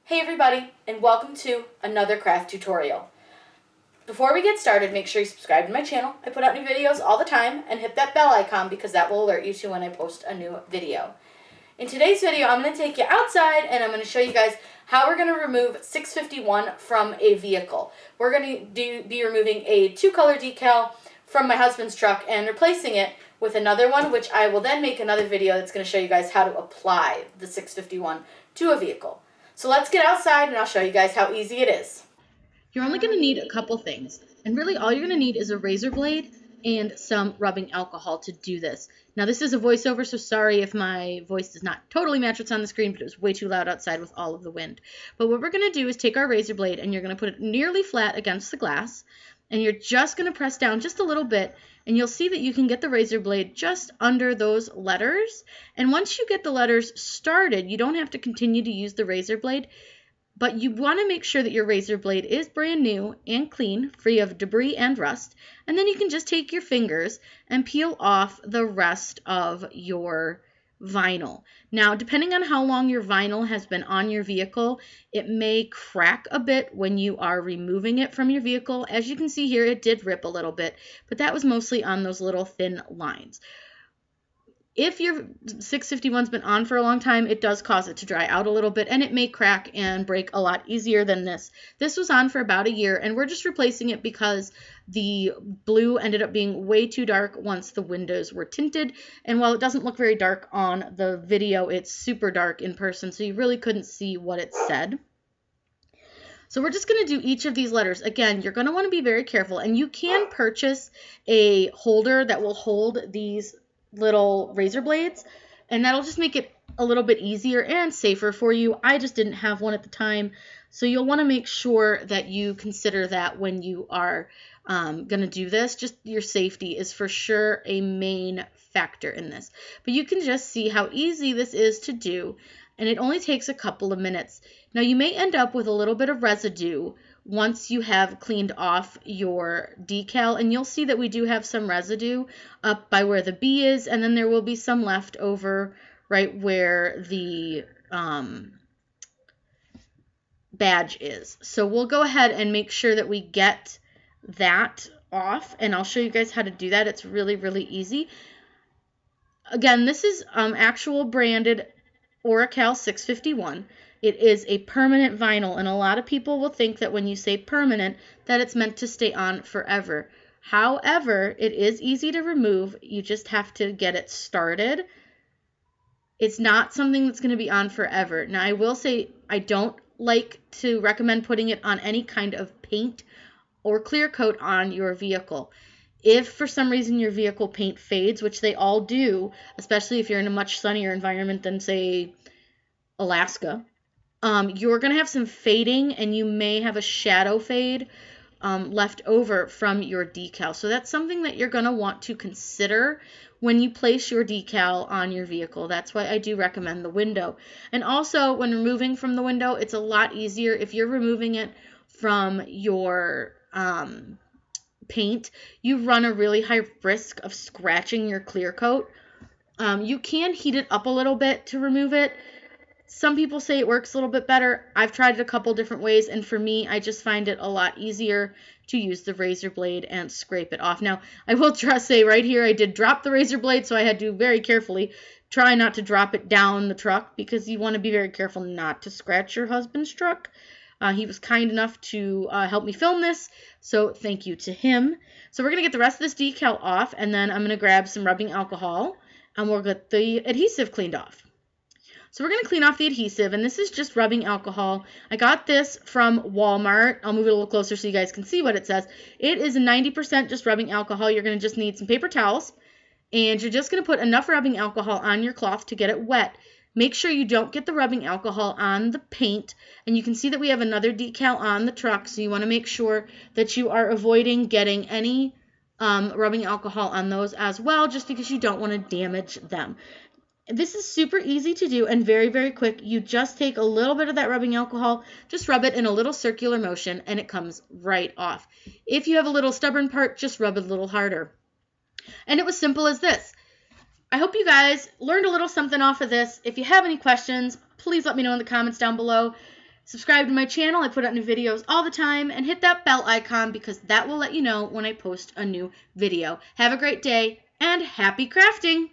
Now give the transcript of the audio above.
Hey everybody, and welcome to another craft tutorial. Before we get started, make sure you subscribe to my channel. I put out new videos all the time, and hit that bell icon because that will alert you to when I post a new video. In today's video, I'm going to take you outside and I'm going to show you guys how we're going to remove 651 from a vehicle. We're going to be removing a 2-color decal from my husband's truck and replacing it with another one, which I will then make another video that's going to show you guys how to apply the 651 to a vehicle. So let's get outside and I'll show you guys how easy it is. You're only going to need a couple things, and really all you're going to need is a razor blade and some rubbing alcohol to do this. Now this is a voiceover, so sorry if my voice does not totally match what's on the screen, but it was way too loud outside with all of the wind. But what we're going to do is take our razor blade and you're going to put it nearly flat against the glass, and you're just going to press down just a little bit, and you'll see that you can get the razor blade just under those letters. And once you get the letters started, you don't have to continue to use the razor blade, but you want to make sure that your razor blade is brand new and clean, free of debris and rust, and then you can just take your fingers and peel off the rest of your vinyl. Now, depending on how long your vinyl has been on your vehicle, it may crack a bit when you are removing it from your vehicle. As you can see here, it did rip a little bit, but that was mostly on those little thin lines. If your 651's been on for a long time, it does cause it to dry out a little bit, and it may crack and break a lot easier than this. This was on for about a year, and we're just replacing it because the blue ended up being way too dark once the windows were tinted. And while it doesn't look very dark on the video, it's super dark in person, so you really couldn't see what it said. So we're just going to do each of these letters. Again, you're going to want to be very careful, and you can purchase a holder that will hold these little razor blades, and that'll just make it a little bit easier and safer for you. I just didn't have one at the time, so you'll want to make sure that you consider that when you are going to do this. Just your safety is for sure a main factor in this. But you can just see how easy this is to do, and it only takes a couple of minutes. Now you may end up with a little bit of residue once you have cleaned off your decal, and you'll see that we do have some residue up by where the B is, and then there will be some left over right where the badge is. So we'll go ahead and make sure that we get that off, and I'll show you guys how to do that. It's really, really easy. Again, this is actual branded Oracal 651. It is a permanent vinyl, and a lot of people will think that when you say permanent, that it's meant to stay on forever. However, it is easy to remove. You just have to get it started. It's not something that's going to be on forever. Now, I will say I don't like to recommend putting it on any kind of paint or clear coat on your vehicle. If for some reason your vehicle paint fades, which they all do, especially if you're in a much sunnier environment than, say, Alaska, you're going to have some fading, and you may have a shadow fade left over from your decal. So that's something that you're going to want to consider when you place your decal on your vehicle. That's why I do recommend the window. And also, when removing from the window, it's a lot easier if you're removing it from your paint. You run a really high risk of scratching your clear coat. You can heat it up a little bit to remove it. Some people say it works a little bit better. I've tried it a couple different ways, and for me, I just find it a lot easier to use the razor blade and scrape it off. Now, I will just say right here, I did drop the razor blade, so I had to very carefully try not to drop it down the truck, because you want to be very careful not to scratch your husband's truck. He was kind enough to help me film this, so thank you to him. So we're going to get the rest of this decal off, and then I'm going to grab some rubbing alcohol, and we'll get the adhesive cleaned off. So we're going to clean off the adhesive, and this is just rubbing alcohol. I got this from Walmart. I'll move it a little closer so you guys can see what it says. It is a 90% just rubbing alcohol. You're going to just need some paper towels, and you're just going to put enough rubbing alcohol on your cloth to get it wet. Make sure you don't get the rubbing alcohol on the paint, and you can see that we have another decal on the truck, so you want to make sure that you are avoiding getting any rubbing alcohol on those as well, just because you don't want to damage them. This is super easy to do and very, very quick. You just take a little bit of that rubbing alcohol, just rub it in a little circular motion, and it comes right off. If you have a little stubborn part, just rub it a little harder. And it was simple as this. I hope you guys learned a little something off of this. If you have any questions, please let me know in the comments down below. Subscribe to my channel. I put out new videos all the time, and hit that bell icon because that will let you know when I post a new video. Have a great day and happy crafting!